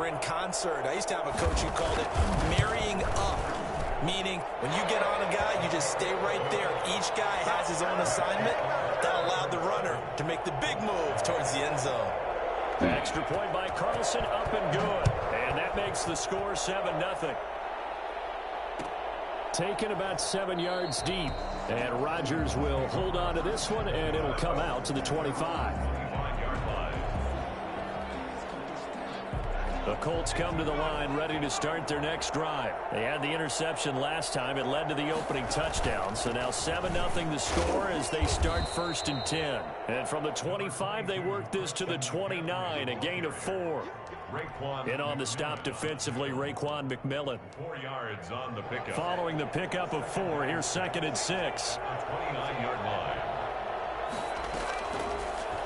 are in concert. I used to have a coach who called it marrying up, meaning when you get on a guy, you just stay right there. Each guy has his own assignment. That allowed the runner to make the big move towards the end zone. Extra point by Carlson, up and good. And that makes the score 7-0. Taken about 7 yards deep. And Rodgers will hold on to this one, and it'll come out to the 25. The Colts come to the line ready to start their next drive. They had the interception last time. It led to the opening touchdown. So now 7-0 the score as they start 1st and 10. And from the 25, they work this to the 29, a gain of 4. In on the stop defensively, Raekwon McMillan. 4 yards on the pickup. Following the pickup of 4, here's 2nd and 6. 29-yard line.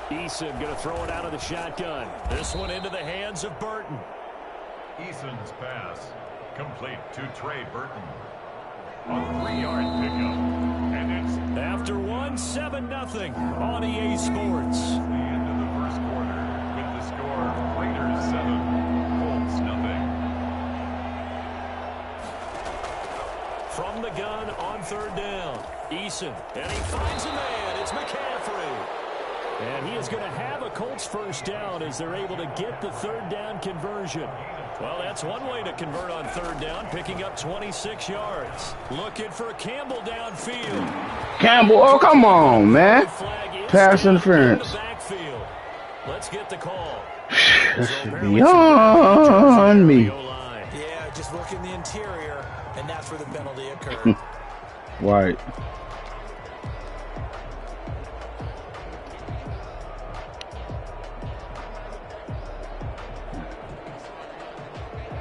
Eason going to throw it out of the shotgun. This one into the hands of Burton. Eason's pass complete to Trey Burton. A 3-yard pickup. And it's after 7-0 on EA Sports. the end of the first quarter with the score Raiders 7, Colts 0. From the gun on 3rd down. Eason, and he finds a man. It's McCaffrey. And he is going to have a Colts 1st down as they're able to get the 3rd down conversion. Well, that's one way to convert on 3rd down, picking up 26 yards. Looking for Campbell downfield. Campbell, oh, come on, man. Pass interference. Let's get the call. This is beyond me. Yeah, just working the interior, and that's where the penalty occurred. Right.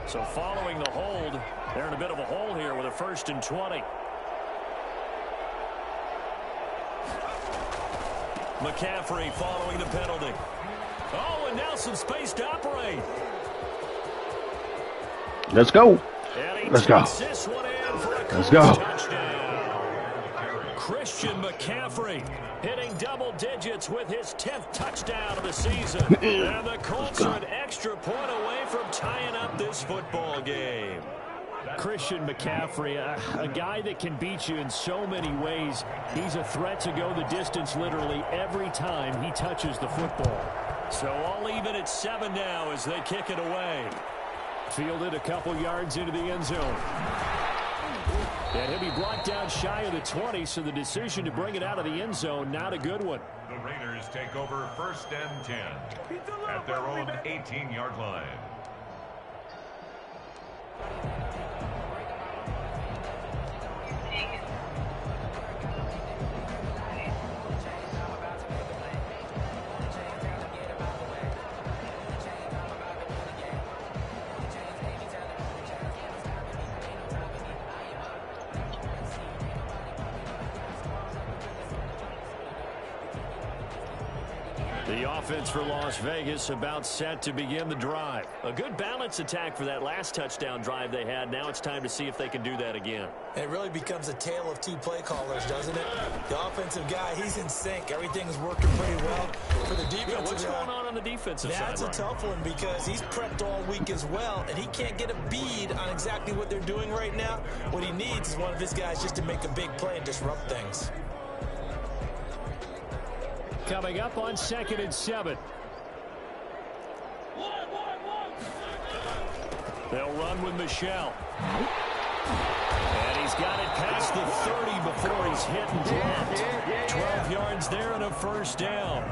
So following the hold, they're in a bit of a hole here with a 1st and 20. McCaffrey following the penalty. Oh, and now some space to operate. Let's go. Let's go. Let's go. Christian McCaffrey hitting double digits with his 10th touchdown of the season. And the Colts are an extra point away from tying up this football game. Christian McCaffrey, a guy that can beat you in so many ways. He's a threat to go the distance literally every time he touches the football. So all even at 7 now as they kick it away. Fielded a couple yards into the end zone. And he'll be brought down shy of the 20, so the decision to bring it out of the end zone, not a good one. The Raiders take over 1st and 10 at their own 18-yard line. The offense for Las Vegas about set to begin the drive. A good balance attack for that last touchdown drive they had. Now it's time to see if they can do that again. It really becomes a tale of 2 play callers, doesn't it? The offensive guy, he's in sync. Everything's working pretty well. For the defensive what's going on the defensive side? That's a tough one because he's prepped all week as well, and he can't get a bead on exactly what they're doing right now. What he needs is one of his guys just to make a big play and disrupt things. Coming up on 2nd and 7. They'll run with Michelle. And he's got it past the 30 before he's hit and dropped. 12 yards there and a 1st down.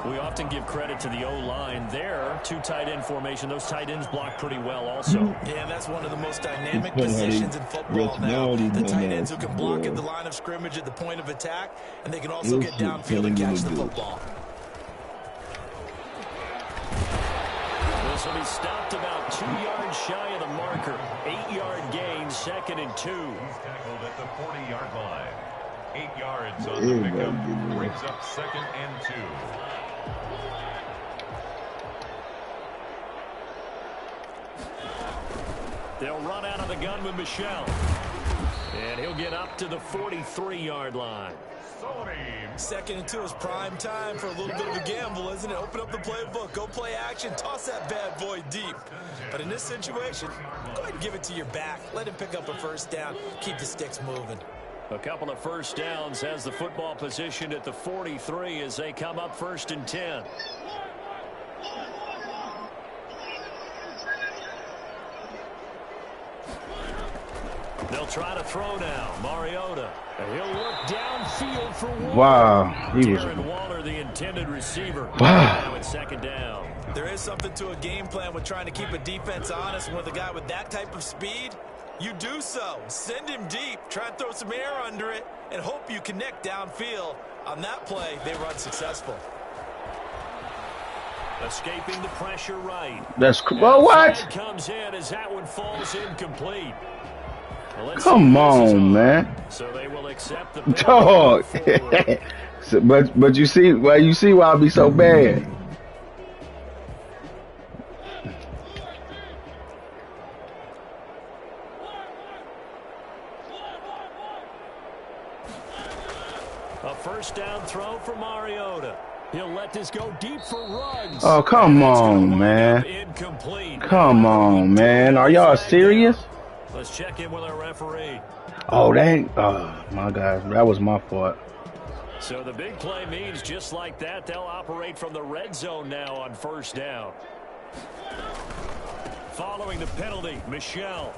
We often give credit to the O-line there. 2 tight end formation. Those tight ends block pretty well also. Yeah, that's one of the most dynamic positions in football now. The tight ends who can block at the line of scrimmage at the point of attack, and they can also get downfield and catch the football. This will be stopped about 2 yards shy of the marker. 8-yard gain, 2nd and 2. He's tackled at the 40-yard line. 8 yards on the pickup. Brings up 2nd and 2. They'll run out of the gun with Michelle. And he'll get up to the 43-yard line. Second and 2 is prime time for a little bit of a gamble, isn't it? Open up the playbook, go play action, toss that bad boy deep. But in this situation, go ahead and give it to your back. Let him pick up a first down. Keep the sticks moving. A couple of first downs has the football positioned at the 43 as they come up 1st and 10. They'll try to throw now. Mariota. He'll look downfield for Waller. Wow. He was. Darren Waller, the intended receiver. Wow. Now it's 2nd down. There is something to a game plan with trying to keep a defense honest. With a guy with that type of speed, you do so. Send him deep. Try and throw some air under it and hope you connect downfield. On that play, they run successful. Escaping the pressure right. That's well, what? Comes in as that one falls incomplete. Come on, man. So they will accept the dog. So, but you see why I be so bad. A first down throw for Mariota. He'll let this go deep for Ruggs. Oh, come on, man. Incomplete. Come on, man. Are y'all serious? Let's check in with our referee. Oh, my God. That was my fault. So the big play means just like that, they'll operate from the red zone now on first down. Following the penalty, Michel.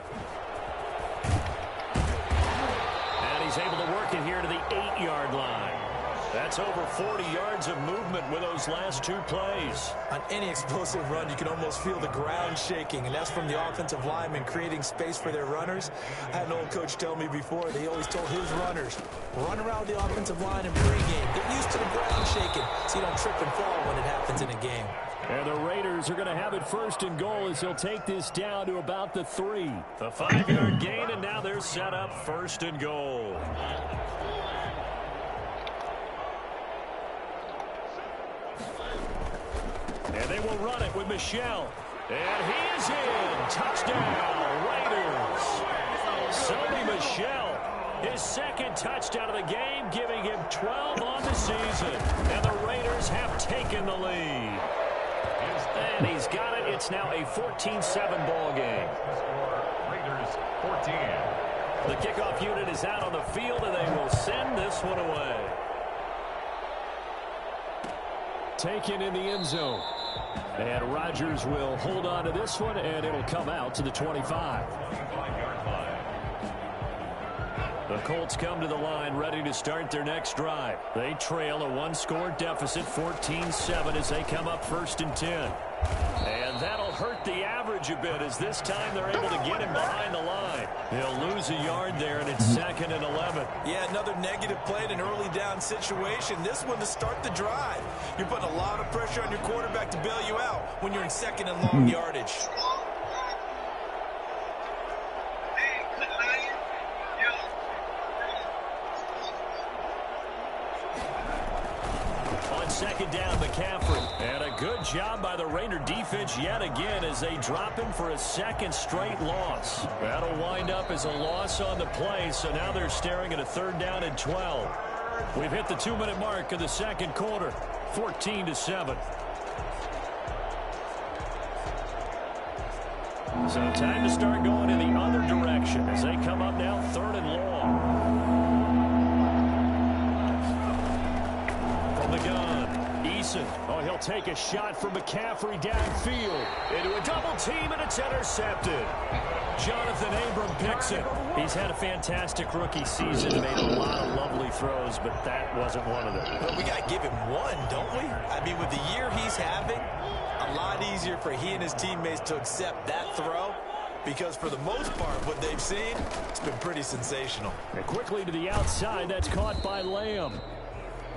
And he's able to work it here to the 8-yard line. That's over 40 yards of movement with those last 2 plays. On any explosive run, you can almost feel the ground shaking, and that's from the offensive linemen creating space for their runners. I had an old coach tell me before, they always told his runners, run around the offensive line in pregame. Get used to the ground shaking so you don't trip and fall when it happens in a game. And the Raiders are going to have it 1st and goal as he'll take this down to about the 3. A 5-yard gain, and now they're set up 1st and goal. And they will run it with Michel. And he is in. Touchdown, Raiders. Sony Michel, his 2nd touchdown of the game, giving him 12 on the season. And the Raiders have taken the lead. And he's got it. It's now a 14-7 ball game. Raiders 14. The kickoff unit is out on the field, and they will send this one away. Taken in the end zone. And Rodgers will hold on to this one, and it'll come out to the 25. The Colts come to the line ready to start their next drive. They trail a 1-score deficit, 14-7, as they come up 1st and 10. And that'll hurt the average a bit as this time they're able to get him behind the line. He'll lose a yard there, and it's 2nd and 11. Yeah, another negative play in an early down situation. This one to start the drive. You're putting a lot of pressure on your quarterback to bail you out when you're in 2nd and long yardage. On 2nd down, McCaffrey. And a good job by the Raider defense yet again as they drop him for a 2nd straight loss. That'll wind up as a loss on the play, so now they're staring at a 3rd down and 12. We've hit the 2-minute mark of the 2nd quarter, 14-7. So time to start going in the other direction as they come up now 3rd and long. From the gun, Eason. Oh, he'll take a shot from McCaffrey downfield. Into a double team, and it's intercepted. Jonathan Abram picks it. He's had a fantastic rookie season, made a lot of lovely throws, but that wasn't one of them. But we got to give him one, don't we? I mean, with the year he's having, a lot easier for he and his teammates to accept that throw, because for the most part, what they've seen, it's been pretty sensational. And quickly to the outside, that's caught by Lamb.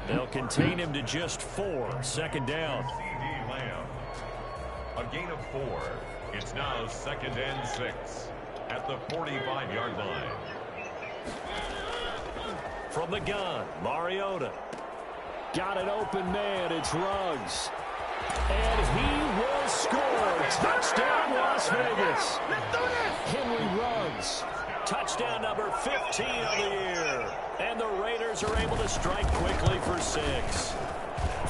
They'll contain him to just 4. 2nd down. CD Lamb. A gain of 4. It's now 2nd and 6 at the 45-yard line. From the gun, Mariota. Got an open man. It's Ruggs. And he will score. Touchdown, Las Vegas. Henry Ruggs. Touchdown number 15 of the year. And the Raiders Bears are able to strike quickly for 6.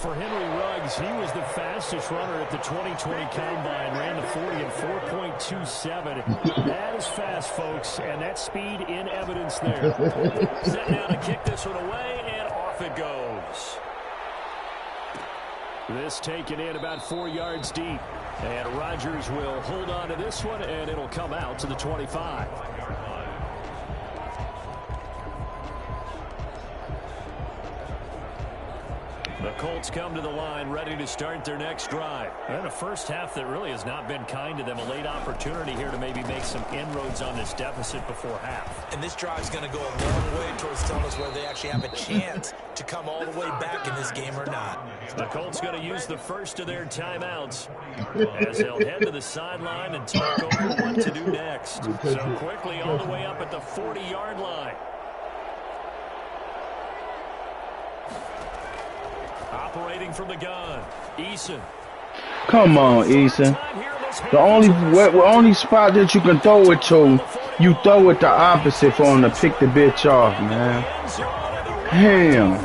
For Henry Ruggs, he was the fastest runner at the 2020 Combine, ran the 40 in 4.27. That is fast, folks, and that speed in evidence there. Set down to kick this one away, and off it goes. This taken in about 4 yards deep. And Rodgers will hold on to this one, and it'll come out to the 25. The Colts come to the line, ready to start their next drive. And a first half that really has not been kind to them. A late opportunity here to maybe make some inroads on this deficit before half. And this drive is going to go a long way towards telling us whether they actually have a chance to come all the way back in this game or not. The Colts going to use the first of their timeouts as they'll head to the sideline and talk over what to do next. So quickly all the way up at the 40-yard line. Operating from the gun, Eason. Come on, Eason. The only spot that you can throw it to, you throw it the opposite for him to pick the bitch off, man. Damn.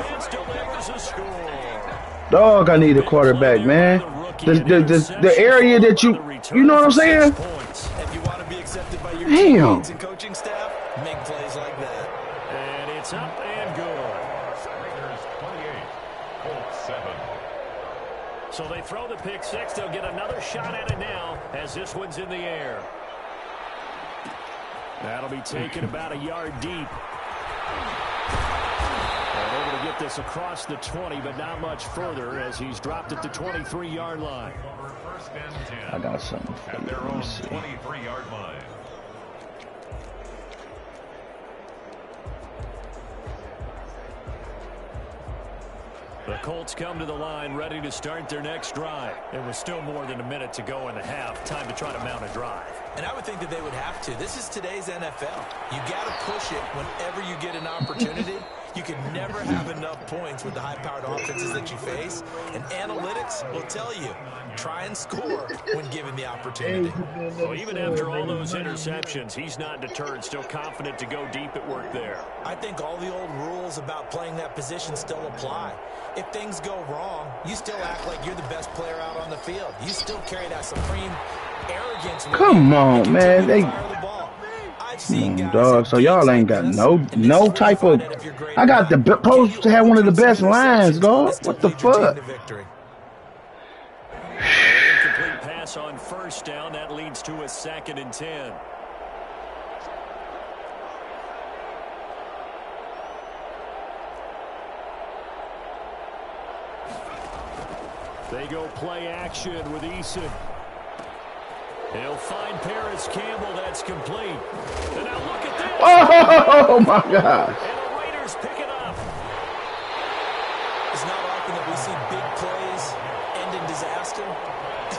Dog, I need a quarterback, man. The area that you know what I'm saying? If you want to be accepted by your Damn. teammates and coaching staff, make plays like that. And it's up and good. So they throw the pick six. They'll get another shot at it now as this one's in the air. That'll be taken about a yard deep. And able to get this across the 20, but not much further as he's dropped at the 23-yard line. I got something for you. At their Let me own see. 23-yard line. The Colts come to the line ready to start their next drive. There was still more than a minute to go in the half. Time to try to mount a drive. And I would think that they would have to. This is today's NFL. You got to push it whenever you get an opportunity. You can never have enough points with the high-powered offenses that you face. And analytics will tell you, try and score when given the opportunity. Well, even after all those interceptions, he's not deterred, still confident to go deep at work there. I think all the old rules about playing that position still apply. If things go wrong, you still act like you're the best player out on the field. You still carry that supreme arrogance. Come on, man. Dog, so y'all ain't got no type of. I got the supposed to have one of the best lines, dog. What the fuck? Incomplete pass on first down. That leads to a 2nd and 10. They go play action with Eason. He'll find Paris Campbell. That's complete. And now look at this. Oh my God. And the Raiders pick it up. It's not often that we see big plays end in disaster.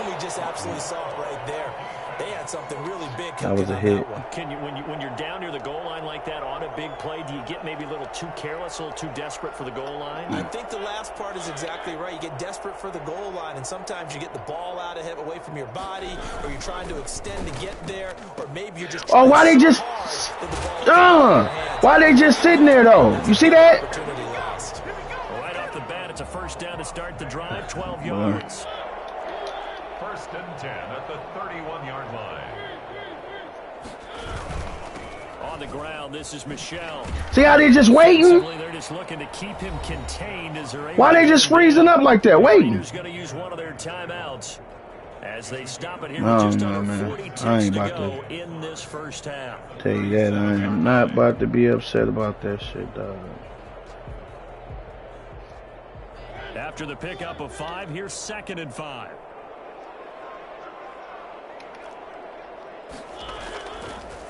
And we just absolutely saw it right there. They had something really big That was cooking a on hit. that one. Can you, when you're down near the goal line like that on a big play, do you get maybe a little too careless, a little too desperate for the goal line? I think the last part is exactly right. You get desperate for the goal line, and sometimes you get the ball out ahead, away from your body, or you're trying to extend to get there, or maybe you're just Oh, why they trying just? so hard that the ball gets out of your hands. Why they just sitting there though? You see that? Opportunity lost. Right off the bat, it's a first down to start the drive, 12 yards. 1st and 10 at the 31-yard line. On the ground, this is Michelle. See how they just waiting? They're just looking to keep him contained as they're able. Why they just freezing up like that? Waiting. Raiders going to use one of their timeouts as they stop it here Oh, with just no, under man. 40 I ticks ain't to about go in this first half. Tell you that, I am not about to be upset about that shit, dog. After the pickup of 5, here's 2nd and 5.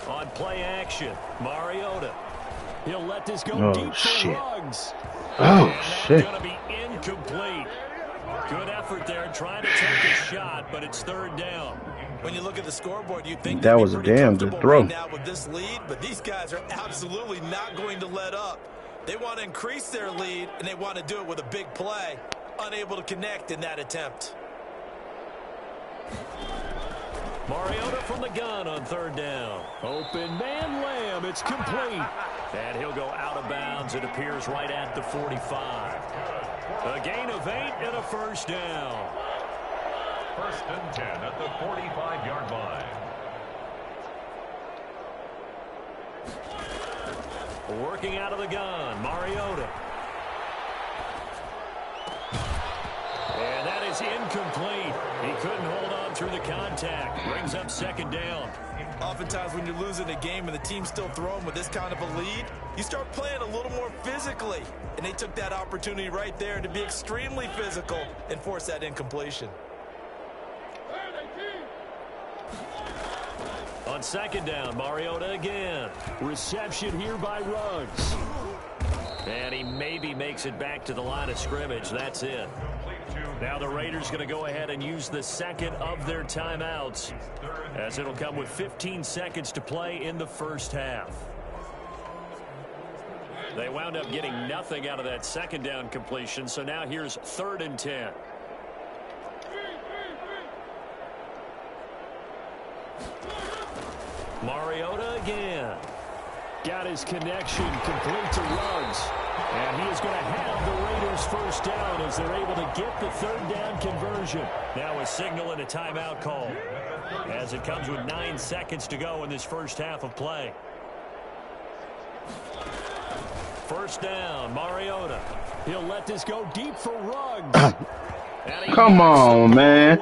On play action, Mariota. He'll let this go Oh, deep shit. for Ruggs. Oh, And shit. that's going to be incomplete. Good effort there trying to take a shot, but it's 3rd down. When you look at the scoreboard, you think That they'd be was a pretty damn good comfortable throw. right now with this lead, but these guys are absolutely not going to let up. They want to increase their lead, and they want to do it with a big play. Unable to connect in that attempt. Mariota from the gun on third down. Open man Lamb. It's complete. And he'll go out of bounds. It appears right at the 45. A gain of 8 and a first down. 1st and 10 at the 45-yard line. Working out of the gun, Mariota. And that is incomplete. He couldn't hold on through the contact. Brings up 2nd down. Oftentimes when you're losing a game and the team's still throwing with this kind of a lead, you start playing a little more physically. And they took that opportunity right there to be extremely physical and force that incompletion. On 2nd down, Mariota again. Reception here by Ruggs. And he maybe makes it back to the line of scrimmage. That's it. Now the Raiders going to go ahead and use the 2nd of their timeouts, as it'll come with 15 seconds to play in the first half. They wound up getting nothing out of that 2nd down completion, so now here's 3rd and 10. Mariota again. Got his connection complete to Ruggs. And he is going to have the Raiders first down as they're able to get the 3rd down conversion. Now a signal and a timeout call, as it comes with 9 seconds to go in this first half of play. First down, Mariota. He'll let this go deep for Ruggs. Come on, man.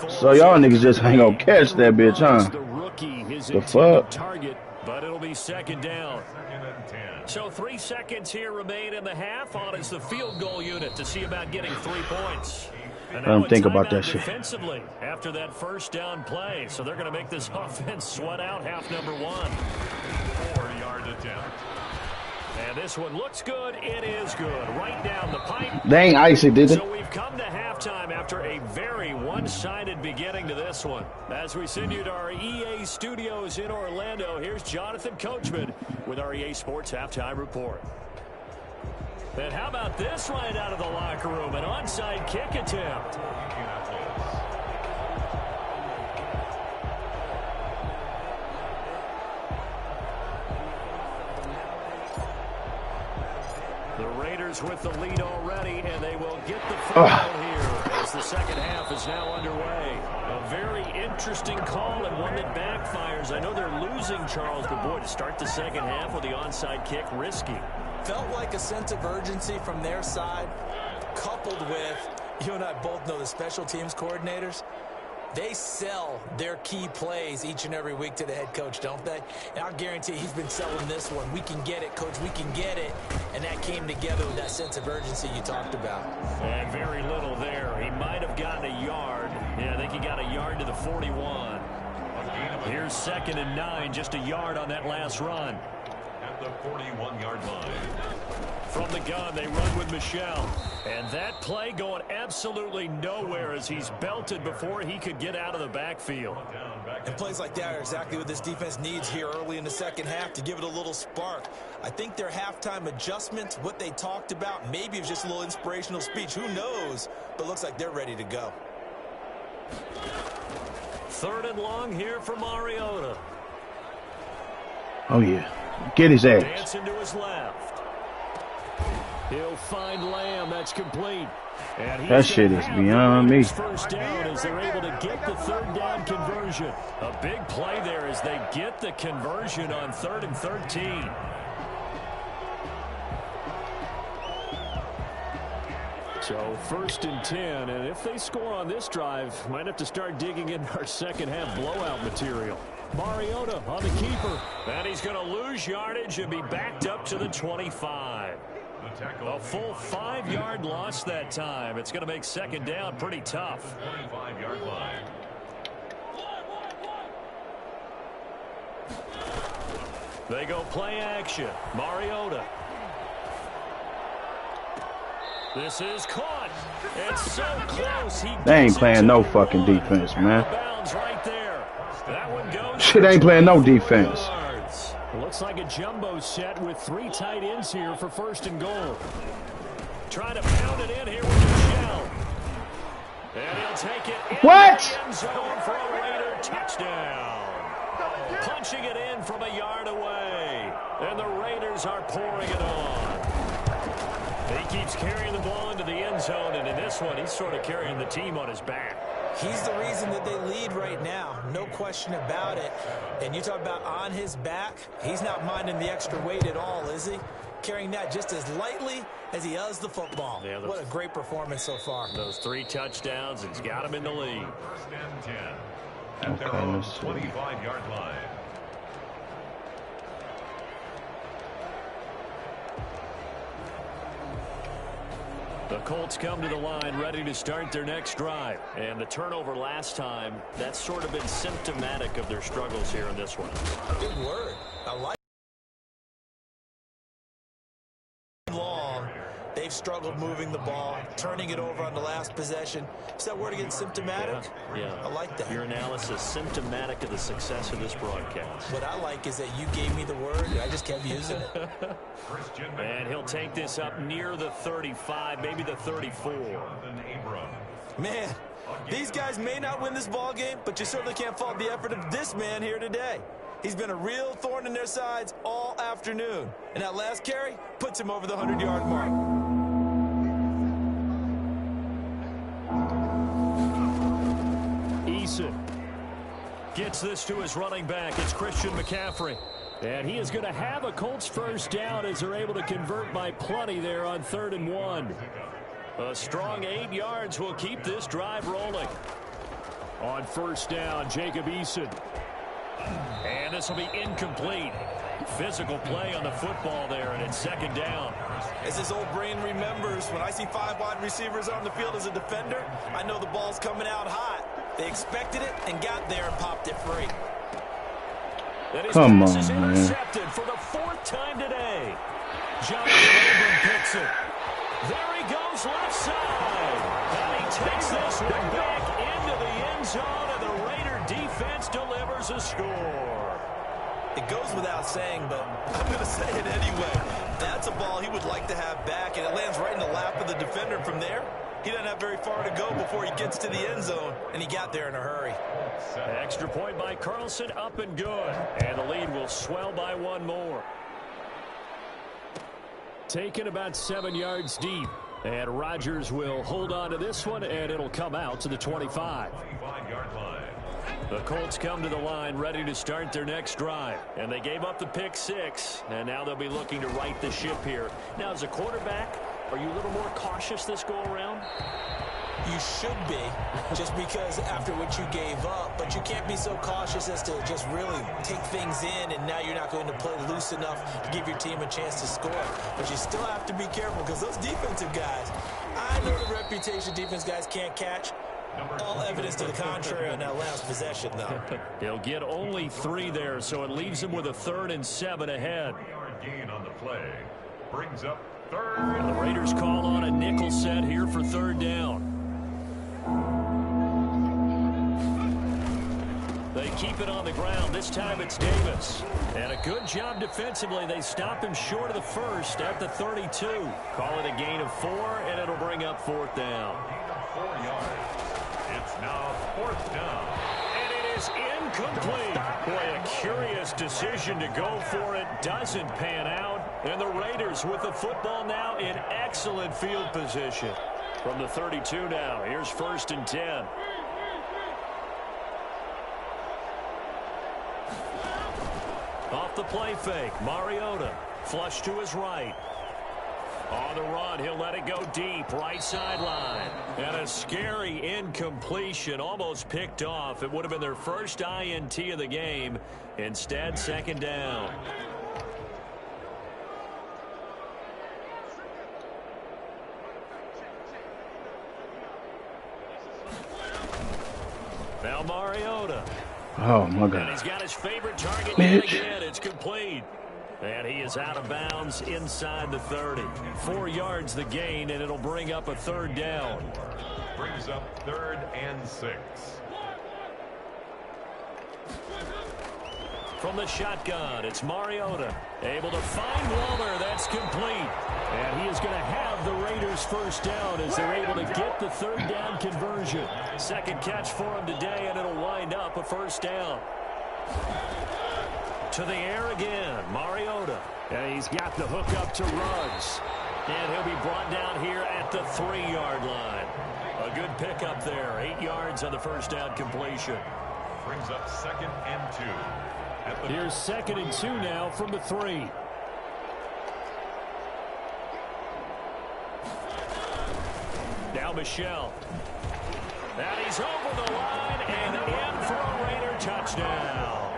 So y'all niggas just ain't gonna catch that bitch, huh? The fuck? Target, but it'll be 2nd down. So 3 seconds here remain in the half on as the field goal unit to see about getting 3 points. And I don't think about that shit. Defensively after that first down play, so they're going to make this offense sweat out half number 1. 4-yard attempt. And this one looks good. It is good. Right down the pipe. They ain't icy, did they? So we've come to halftime after a very one-sided beginning to this one. As we send you to our EA studios in Orlando, here's Jonathan Coachman with our EA Sports Halftime Report. And how about this right out of the locker room? An onside kick attempt. The Raiders with the lead already, and they will get the football here as the second half is now underway. A very interesting call and one that backfires. I know they're losing Charles, but boy, to start the second half with the onside kick, risky. Felt like a sense of urgency from their side, coupled with, you and I both know the special teams coordinators, they sell their key plays each and every week to the head coach, don't they? And I'll guarantee he's been selling this one. We can get it, coach. We can get it. And that came together with that sense of urgency you talked about. And very little there. He might have gotten a yard. Yeah, I think he got a yard to the 41. Here's 2nd and 9, just a yard on that last run. At the 41-yard line. From the gun, they run with Michel. And that play going absolutely nowhere as he's belted before he could get out of the backfield. And plays like that are exactly what this defense needs here early in the second half to give it a little spark. I think their halftime adjustment, what they talked about, maybe it was just a little inspirational speech. Who knows? But looks like they're ready to go. 3rd and long here for Mariota. Oh, yeah. Get his ass. Dancing to his left. He'll find Lamb. That's complete. And that shit is beyond me. First down as they're able to get the 3rd down conversion. A big play there as they get the conversion on 3rd and 13. So 1st and 10, and if they score on this drive, might have to start digging in our second half blowout material. Mariota on the keeper, and he's going to lose yardage and be backed up to the 25. A full 5-yard loss that time. It's going to make 2nd down pretty tough. 25-yard line. They go play action. Mariota. This is caught. It's so close. They ain't playing no fucking defense, man. Right there. That one goes. Shit ain't playing no defense. Looks like a jumbo set with 3 tight ends here for 1st and goal. Trying to pound it in here with Michel. And he'll take it in What? the end zone for a Raider touchdown. Punching it in from a yard away. And the Raiders are pouring it on. He keeps carrying the ball into the end zone, and in this one, he's sort of carrying the team on his back. He's the reason that they lead right now. No question about it. And you talk about on his back, he's not minding the extra weight at all, is he? Carrying that just as lightly as he does the football. Yeah, what a great performance so far. Those 3 touchdowns, it's got him in the lead. First and 10 at their own 25-yard line. The Colts come to the line ready to start their next drive. And the turnover last time, that's sort of been symptomatic of their struggles here in this one. Good word. I like long. They've struggled moving the ball, turning it over on the last possession. Is that word again, symptomatic? Yeah. I like that. Your analysis, symptomatic of the success of this broadcast. What I like is that you gave me the word, and I just kept using it. And he'll take this up near the 35, maybe the 34. Man, these guys may not win this ball game, but you certainly can't fault the effort of this man here today. He's been a real thorn in their sides all afternoon. And that last carry puts him over the 100-yard mark. Gets this to his running back. It's Christian McCaffrey. And he is going to have a Colts first down as they're able to convert by plenty there on 3rd and 1. A strong 8 yards will keep this drive rolling. On first down, Jacob Eason. And this will be incomplete. Physical play on the football there, and it's 2nd down. As his old brain remembers, when I see 5 wide receivers on the field as a defender, I know the ball's coming out hot. They expected it and got there and popped it free. Come on, is man. Intercepted for the 4th time today. Jonathan Abram picks it. There he goes left side. And he takes this one back into the end zone, and the Raider defense delivers a score. It goes without saying, but I'm going to say it anyway. That's a ball he would like to have back, and it lands right in the lap of the defender from there. He doesn't have very far to go before he gets to the end zone, and he got there in a hurry. Extra point by Carlson, up and good. And the lead will swell by 1 more. Taken about 7 yards deep. And Rodgers will hold on to this one, and it'll come out to the 25. 25-yard line. The Colts come to the line ready to start their next drive. And they gave up the pick 6, and now they'll be looking to right the ship here. Now, as a quarterback, are you a little more cautious this go-around? You should be, just because after what you gave up, but you can't be so cautious as to just really take things in, and now you're not going to play loose enough to give your team a chance to score. But you still have to be careful, because those defensive guys, I know the reputation defense guys can't catch. All evidence to the contrary on that last possession, though. He'll get only 3 there, so it leaves him with a 3rd and 7 ahead. 3-yard gain on the play brings up 3rd. And the Raiders call on a nickel set here for 3rd down. They keep it on the ground. This time it's Davis. And a good job defensively. They stop him short of the first at the 32. Call it a gain of 4, and it'll bring up 4th down. Gain of 4 yards. It's now 4th down. And it is incomplete. Boy, a curious decision to go for it. Doesn't pan out. And the Raiders with the football now in excellent field position. From the 32 now, here's 1st and 10. Off the play fake, Mariota. Flush to his right. On the run, he'll let it go deep, right sideline. And a scary incompletion, almost picked off. It would have been their first INT of the game. Instead, 2nd down. Now Mariota. Oh, my God. And he's got his favorite target yet again. It's complete. And he is out of bounds inside the 30. 4 yards the gain, and it'll bring up a 3rd down. Brings up 3rd and 6. from the shotgun. It's Mariota. Able to find Waller. That's complete. And he is going to have the Raiders first down as they're able to get the third down conversion. Second catch for him today, and it'll wind up a first down. To the air again, Mariota. And he's got the hook up to Ruggs. And he'll be brought down here at the 3-yard line. A good pickup there. 8 yards on the first down completion. Brings up 2nd and 2. Here's 2nd and 2 now from the 3. Now Michelle. And he's over the line and in for a Raider touchdown.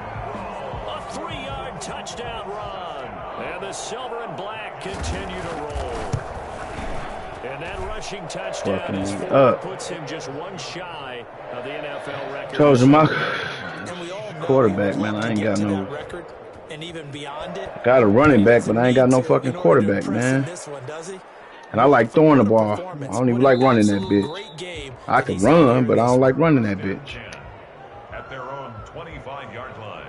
A 3-yard touchdown run. And the silver and black continue to roll. And that rushing touchdown is puts him just one shy of the NFL record. Told you my quarterback, man. I ain't got no. And even beyond it, got a running back, but I ain't got no fucking quarterback, man. And I like throwing the ball. I don't even like running that bitch. I can run, but I don't like running that bitch. At their own 25-yard line.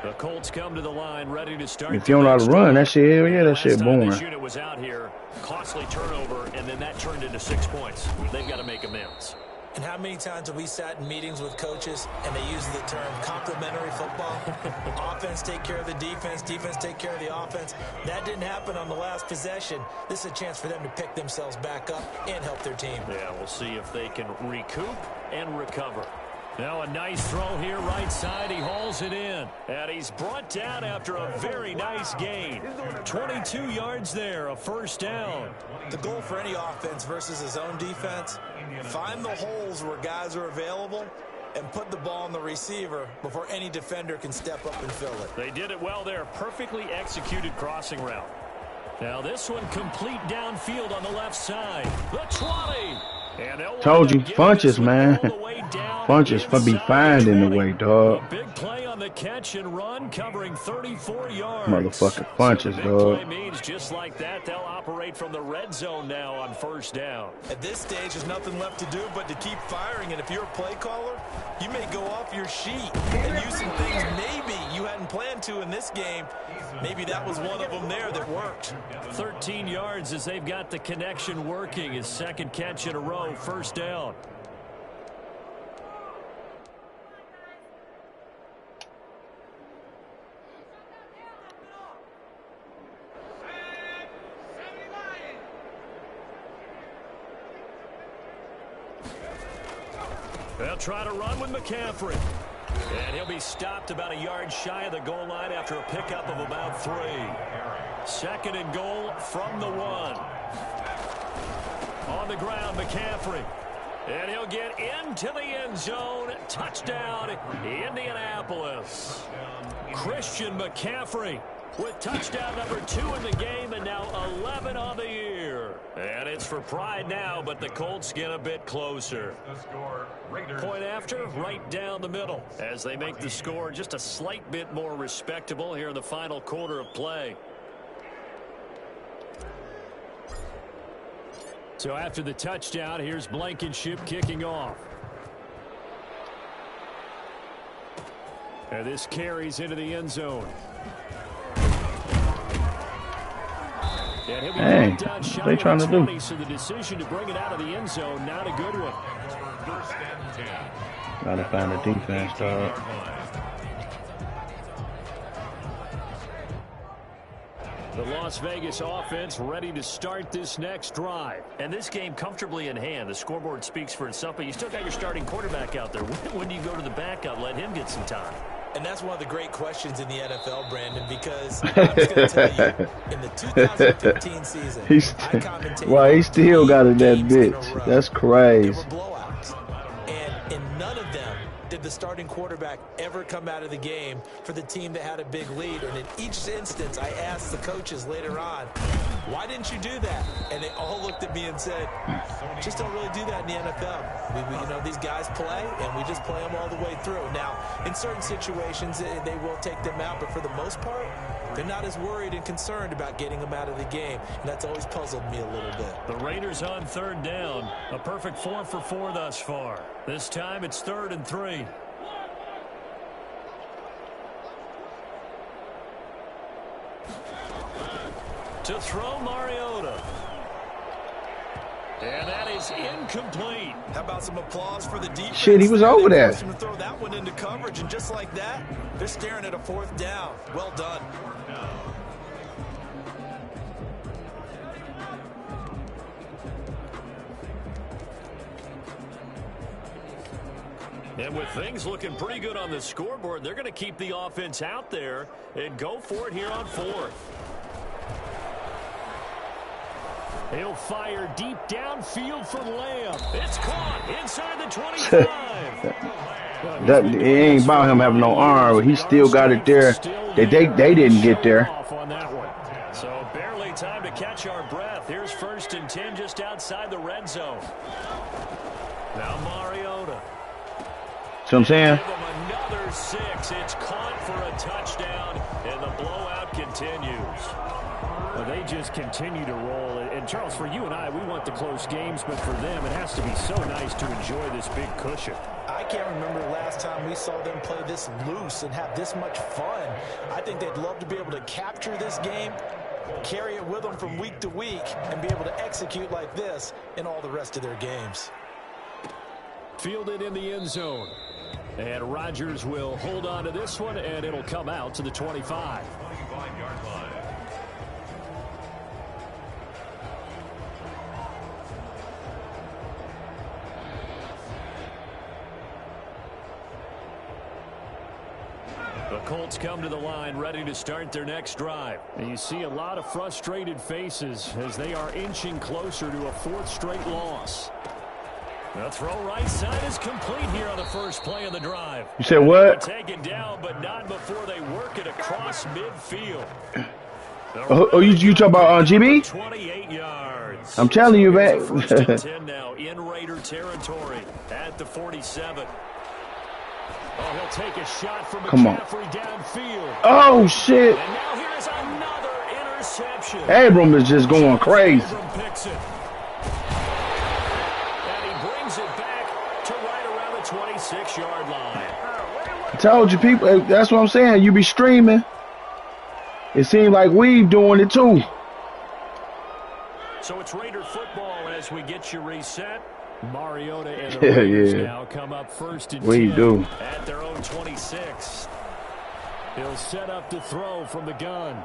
The Colts come to the line ready to start. If you don't know how to run, that shit, hell yeah, that shit boring. This unit was out here, costly turnover, and then that turned into 6 points. They've got to make amends. And how many times have we sat in meetings with coaches and they use the term complementary football? Offense take care of the defense, defense take care of the offense. That didn't happen on the last possession. This is a chance for them to pick themselves back up and help their team. Yeah, we'll see if they can recoup and recover. Now a nice throw here right side. He hauls it in. And he's brought down after a very nice gain. 22 yards there, a first down. The goal for any offense versus his own defense, find the holes where guys are available and put the ball on the receiver before any defender can step up and fill it. They did it well there. Perfectly executed crossing route. Now this one complete downfield on the left side. The 20. Told you, Funches, man. Funches for be fine in the way, dog. A big play on the catch and run, covering 34 yards. Motherfucking Funches, dog. Play means just like that, they'll operate from the red zone now on first down. At this stage, there's nothing left to do but to keep firing. And if you're a play caller, you may go off your sheet and use some things maybe you hadn't planned to in this game. Maybe that was one of them there that worked. 13 yards as they've got the connection working. His second catch in a row, first down. They'll try to run with McCaffrey. And he'll be stopped about a yard shy of the goal line after a pickup of about 3. Second and goal from the 1. On the ground, McCaffrey. And he'll get into the end zone. Touchdown, Indianapolis. Christian McCaffrey with touchdown number 2 in the game and now 11 on the year. And it's for pride now, but the Colts get a bit closer. Point after, right down the middle as they make the score just a slight bit more respectable here in the final quarter of play. So after the touchdown, here's Blankenship kicking off. And this carries into the end zone. Hey, what they trying to do? So the decision to bring it out of the end zone, not a good one. Gotta find a defense, dog. The Las Vegas offense ready to start this next drive. And this game comfortably in hand. The scoreboard speaks for itself, but you still got your starting quarterback out there. When do you go to the backup, let him get some time? And that's one of the great questions in the NFL, Brandon, because I'm just going to tell you, in the 2015 season, I commentated. Why he still got it that bitch? That's crazy. There were blowouts, and in none of them did the starting quarterback ever come out of the game for the team that had a big lead. And in each instance, I asked the coaches later on, why didn't you do that? And they all looked at me and said, just don't really do that in the NFL. We you know, these guys play, and we just play them all the way through. Now, in certain situations, they will take them out, but for the most part, they're not as worried and concerned about getting them out of the game, and that's always puzzled me a little bit. The Raiders on third down. A perfect 4 for 4 thus far. This time it's 3rd and 3. To throw Mariota. And that is incomplete. How about some applause for the defense? Shit, he was over there. To throw that one into coverage, and just like that, they're staring at a 4th down. Well done. And with things looking pretty good on the scoreboard, they're going to keep the offense out there and go for it here on 4th. He'll fire deep downfield for Lamb. It's caught inside the 25. It ain't about him having no arm, but he still got it there. They didn't get there. So barely time to catch our breath. Here's 1st and 10 just outside the red zone. Now Mariota. See what I'm saying? Give him another 6. It's caught for a touchdown, and the blowout continues. Well, they just continue to roll. And, Charles, for you and I, we want the close games, but for them, it has to be so nice to enjoy this big cushion. I can't remember the last time we saw them play this loose and have this much fun. I think they'd love to be able to capture this game, carry it with them from week to week, and be able to execute like this in all the rest of their games. Fielded in the end zone. And Rodgers will hold on to this one, and it'll come out to the 25. 25-yard line. The Colts come to the line ready to start their next drive. And you see a lot of frustrated faces as they are inching closer to a 4th straight loss. The throw right side is complete here on the first play of the drive. You said what? Taken down, but not before they work it across midfield. Oh, you talking about GB? 28 yards. I'm telling you, man. 1st and 10 now in Raider territory at the 47. Oh, he'll take a shot from McCaffrey downfield. Oh, shit. And now here's another interception. Abram is just going crazy. Abram picks it. And he brings it back to right around the 26-yard line. I told you, people, that's what I'm saying. You be streaming. It seems like we've doing it too. So it's Raider football as we get you reset. Mariota and the Raiders now come up 1st and 10 at their own 26. He'll set up to throw from the gun.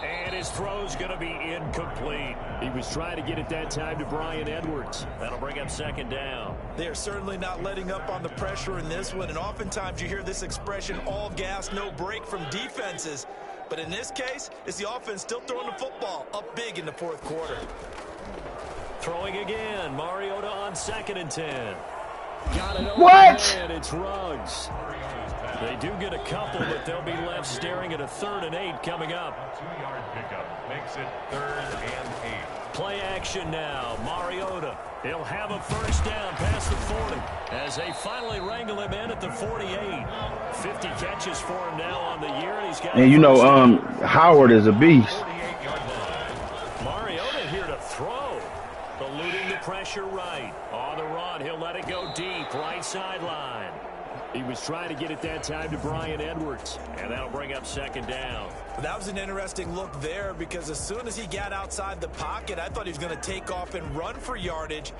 And his throw's going to be incomplete. He was trying to get it that time to Bryan Edwards. That'll bring up 2nd down. They are certainly not letting up on the pressure in this one, and oftentimes you hear this expression, all gas, no break from defenses. But in this case, it's the offense still throwing the football up big in the 4th quarter. Throwing again. Mariota on 2nd and 10. Got it over. What? And it's Ruggs. They do get a couple, but they'll be left staring at a 3rd and 8 coming up. 2-yard pickup makes it 3rd and 8. Play action now. Mariota. He'll have a 1st down past the 40 as they finally wrangle him in at the 48. 50 catches for him now on the year, and he's got. And you know, Howard is a beast. 48-yard line. Mariota here to throw. Eluding the pressure right. On the run, he'll let it go deep. Right sideline. He was trying to get it that time to Bryan Edwards, and that'll bring up 2nd down. That was an interesting look there because as soon as he got outside the pocket, I thought he was going to take off and run for yardage.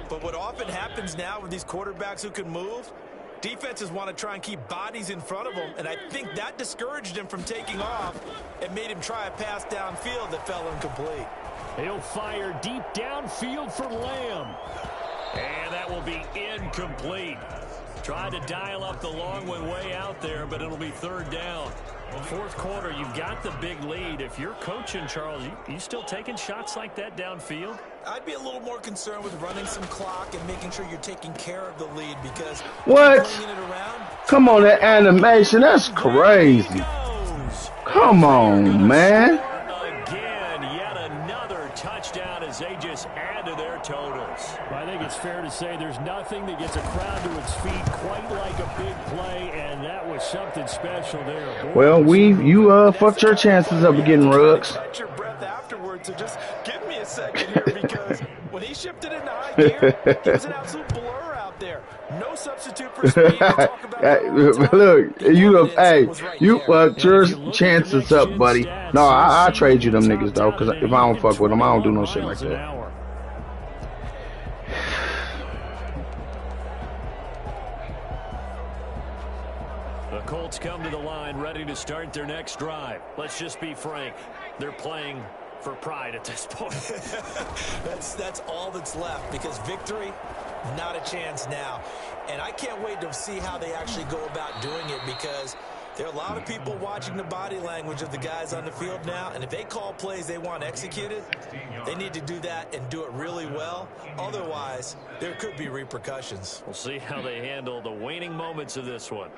But what often happens now with these quarterbacks who can move, defenses want to try and keep bodies in front of them, and I think that discouraged him from taking off and made him try a pass downfield that fell incomplete. He'll fire deep downfield for Lamb, and that will be incomplete. Tried to dial up the long one way out there, but it'll be 3rd down. 4th quarter, you've got the big lead. If you're coaching, Charles, you still taking shots like that downfield? I'd be a little more concerned with running some clock and making sure you're taking care of the lead because what? It around, Come on, that animation, that's crazy. Come on, man. Again, yet another touchdown as they just add to their totals. I think it's fair to say there's nothing that gets a crowd to its feet quite like a big play, and that was something special there. Well, you fucked your chances up of getting Ruggs. Catch your breath afterwards, so just give me a second here because when he shifted into high gear, he was an absolute blur out there. No substitute for speed. We'll talk about it all the time. Look, The you have, evidence hey, was right you there. your chances up, buddy. No, I trade you them niggas though, cause if I don't fuck with them, I don't do no shit like that. The Colts come to the line ready to start their next drive. Let's just be frank. They're playing for pride at this point. That's all that's left, because victory, not a chance now. And I can't wait to see how they actually go about doing it, because there are a lot of people watching the body language of the guys on the field now, and if they call plays they want executed, they need to do that and do it really well. Otherwise, there could be repercussions. We'll see how they handle the waning moments of this one.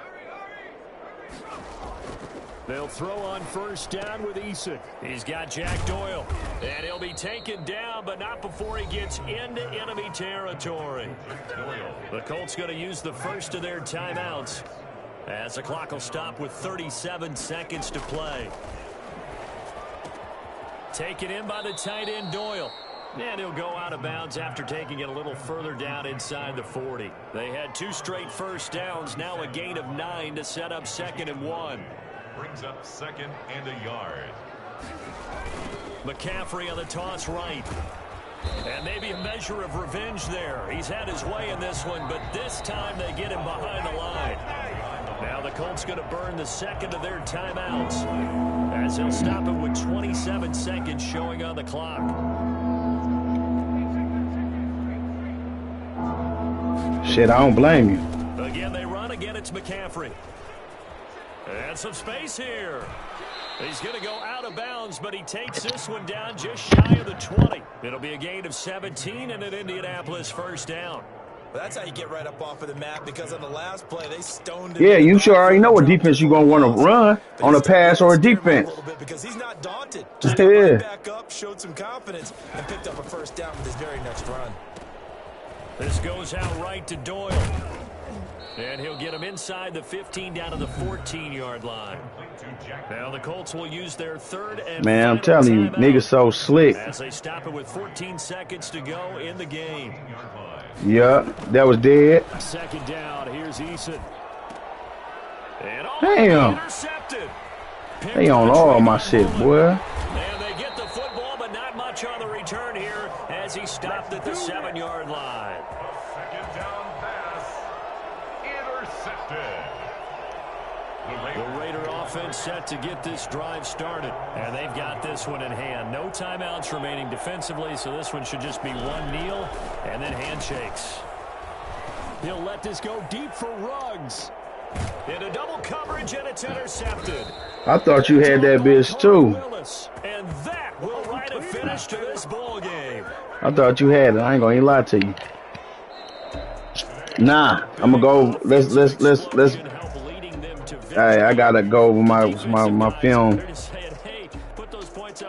They'll throw on first down with Eason. He's got Jack Doyle. And he'll be taken down, but not before he gets into enemy territory. The Colts going to use the first of their timeouts, as the clock will stop with 37 seconds to play. Taken in by the tight end Doyle. And he'll go out of bounds after taking it a little further down inside the 40. They had 2 straight first downs, now a gain of 9 to set up 2nd and 1. Brings up 2nd and a yard. McCaffrey on the toss right. And maybe a measure of revenge there. He's had his way in this one, but this time they get him behind the line. Now the Colts going to burn the 2nd of their timeouts, as they'll stop it with 27 seconds showing on the clock. Shit, I don't blame you. Again, they run. Again, it's McCaffrey. And some space here. He's going to go out of bounds, but he takes this one down just shy of the 20. It'll be a gain of 17 and an Indianapolis first down. Well, that's how you get right up off of the map, because on the last play, they stoned him. Yeah, you sure already know what defense you're going to want to run on a pass or a defense. A little bit, because he's not daunted. Just Just right back up, showed some confidence, and picked up a first down with his very next run. This goes out right to Doyle. And he'll get him inside the 15 down to the 14-yard line. Now the Colts will use their 3rd and Man, I'm final telling you, timeout, niggas so slick. as they stop it with 14 seconds to go in the game. Yeah, that was dead. 2nd down, here's Eason. And Damn. intercepted. They on all my shit, boy. And they get the football, but not much on the return here, as he stopped at the 7-yard line. 2nd down pass. Intercepted. The Raider offense set to get this drive started, and they've got this one in hand. No timeouts remaining defensively, so this one should just be one kneel and then handshakes. He'll let this go deep for Ruggs. Into double coverage, and it's intercepted. I thought you had that bitch too. And that will write a finish to this ball game. I thought you had it. I ain't gonna even lie to you. Nah, I'm gonna go. Let's. Hey, I gotta go over my film.